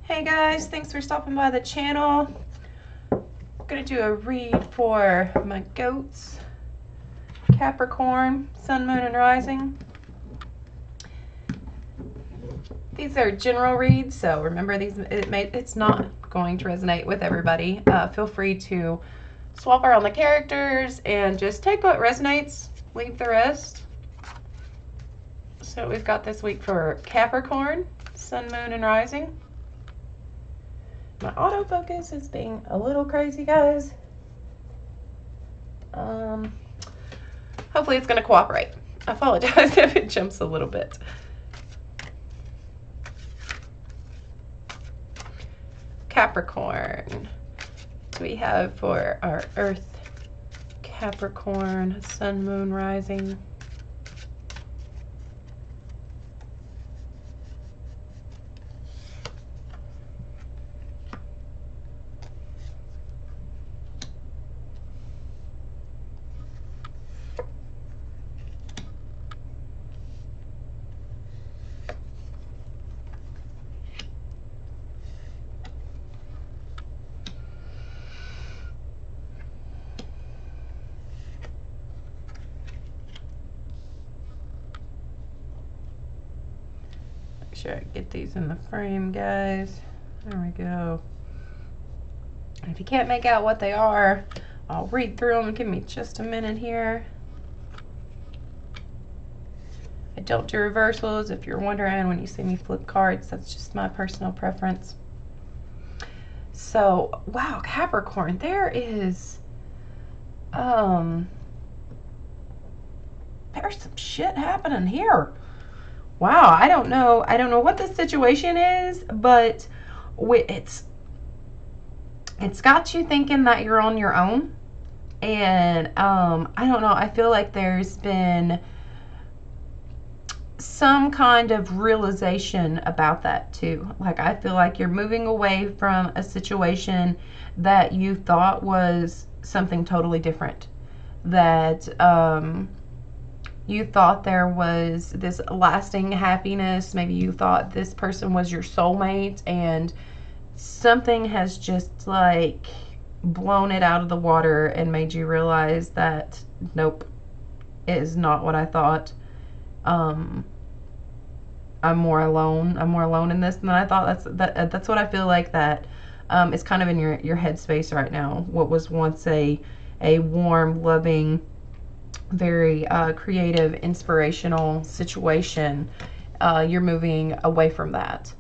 Hey guys, thanks for stopping by the channel. I'm gonna do a read for my goats, Capricorn, Sun, Moon, and Rising. These are general reads, so remember it's not going to resonate with everybody. Feel free to swap around the characters and just take what resonates, leave the rest. So we've got this week for Capricorn, Sun, Moon, and Rising. My autofocus is being a little crazy, guys. Hopefully it's going to cooperate. I apologize if it jumps a little bit. Capricorn. We have for our Earth, Capricorn, Sun, Moon, Rising. Make sure I get these in the frame, guys. There we go. And if you can't make out what they are, I'll read through them. Give me just a minute here. I don't do reversals. If you're wondering, when you see me flip cards, that's just my personal preference. So, wow, Capricorn, there is, there's some shit happening here. Wow, I don't know what the situation is, but it's got you thinking that you're on your own. And I don't know, I feel like there's been some kind of realization about that too. Like, I feel like you're moving away from a situation that you thought was something totally different. That you thought there was this lasting happiness. Maybe you thought this person was your soulmate, and something has just like blown it out of the water and made you realize that nope, it is not what I thought. I'm more alone. I'm more alone in this than I thought. That's what I feel like that is kind of in your headspace right now. What was once a warm, loving, very creative, inspirational situation, you're moving away from that.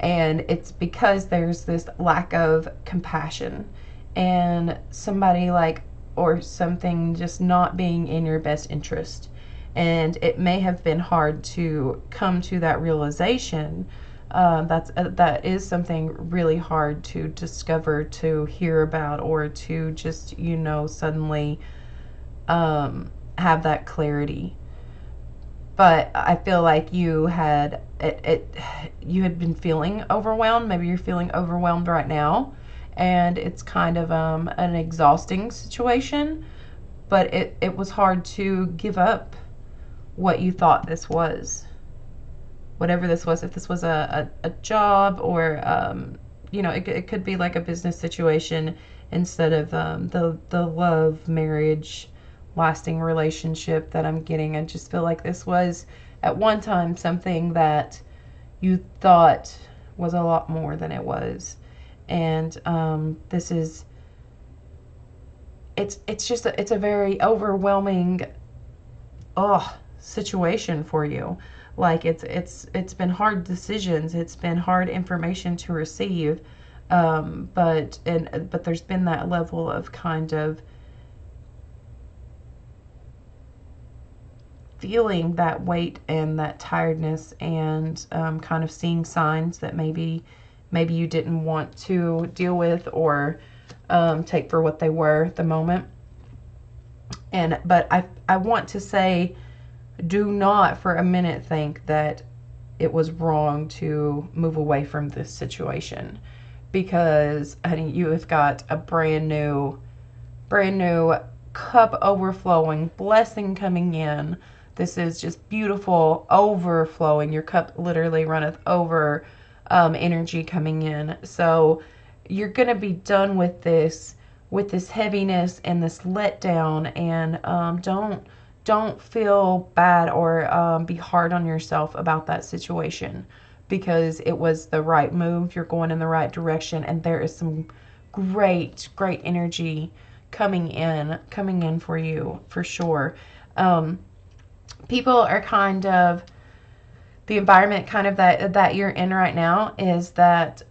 And it's because there's this lack of compassion and somebody or something just not being in your best interest. And it may have been hard to come to that realization. That is something really hard to discover, to hear about, or to just, suddenly have that clarity. But I feel like you had been feeling overwhelmed. Maybe you're feeling overwhelmed right now, and it's kind of an exhausting situation. But it was hard to give up what you thought this was, whatever this was. If this was a job, or it could be like a business situation instead of the love, marriage, lasting relationship that I'm getting. I just feel like this was at one time something that you thought was a lot more than it was. And this is, it's a very overwhelming situation for you. Like, it's been hard decisions, it's been hard information to receive, but there's been that level of kind of feeling that weight and that tiredness, and kind of seeing signs that maybe you didn't want to deal with, or take for what they were at the moment. But I want to say, do not for a minute think that it was wrong to move away from this situation, because honey, you have got a brand new cup overflowing, blessing coming in. This is just beautiful, overflowing. Your cup literally runneth over. energy coming in. So you're going to be done with this heaviness and this letdown, and don't feel bad or be hard on yourself about that situation, because it was the right move. You're going in the right direction, and there is some great energy coming in for you, for sure. People are kind of, the environment kind of that you're in right now is that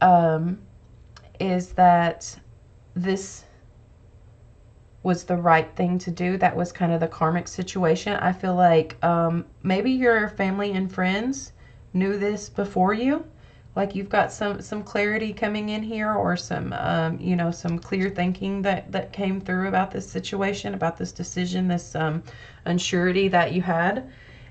this was the right thing to do. That was kind of the karmic situation. I feel like maybe your family and friends knew this before you. Like you've got some clarity coming in here, or some some clear thinking that came through about this situation, about this decision, this unsurety that you had.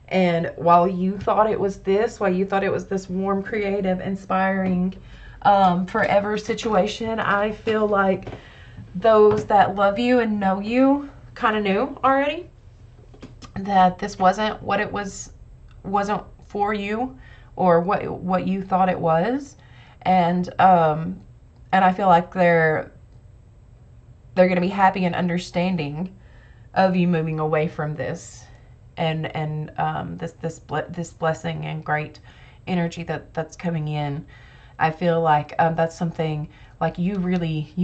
And while you thought it was this warm, creative, inspiring, forever situation, I feel like those that love you and know you kind of knew already that this wasn't for you, or what you thought it was. And I feel like they're going to be happy and understanding of you moving away from this, and this blessing and great energy that's coming in. I feel like that's something, like you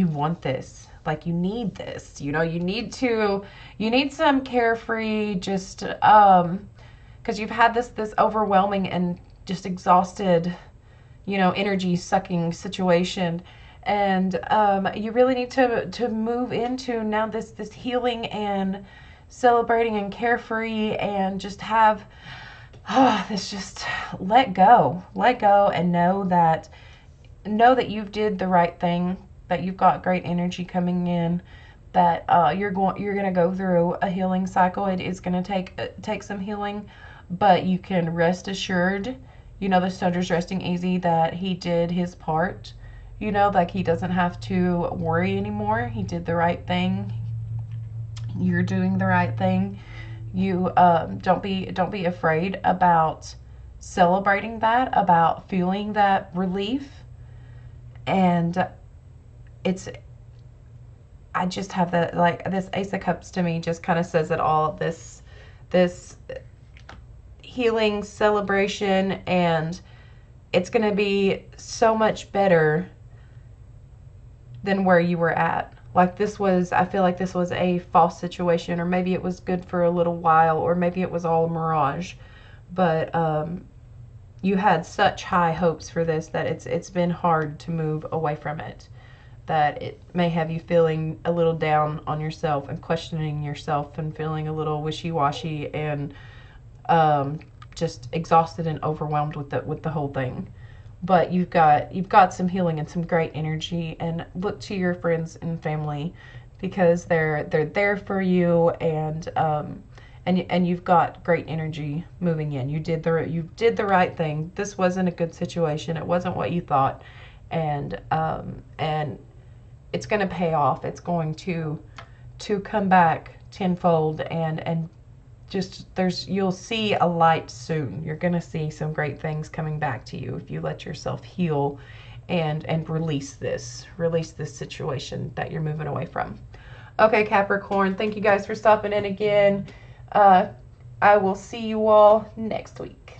want this, like you need this, you need some carefree, just because you've had this overwhelming and just exhausted, energy sucking situation. And you really need to move into now this healing and celebrating and carefree, and just have this, just let go, and know that you've did the right thing, that you've got great energy coming in, that you're going to go through a healing cycle. It is going to take some healing, but you can rest assured, the soldier's resting easy, that he did his part. Like he doesn't have to worry anymore. He did the right thing. You're doing the right thing. You don't be afraid about celebrating that, about feeling that relief. And I just have that, like, this Ace of Cups to me just kind of says it all. This healing celebration, and it's going to be so much better than where you were at. Like I feel like this was a false situation, or maybe it was good for a little while, or maybe it was all a mirage. But you had such high hopes for this that it's been hard to move away from it. That it may have you feeling a little down on yourself and questioning yourself, and feeling a little wishy-washy, and just exhausted and overwhelmed with the whole thing. But you've got some healing and some great energy, and look to your friends and family, because they're there for you, and you've got great energy moving in. You did the right thing. This wasn't a good situation. It wasn't what you thought, and it's going to pay off. It's going to come back tenfold, and just you'll see a light soon. You're going to see some great things coming back to you if you let yourself heal and release this situation that you're moving away from. Okay, Capricorn, thank you guys for stopping in again. I will see you all next week.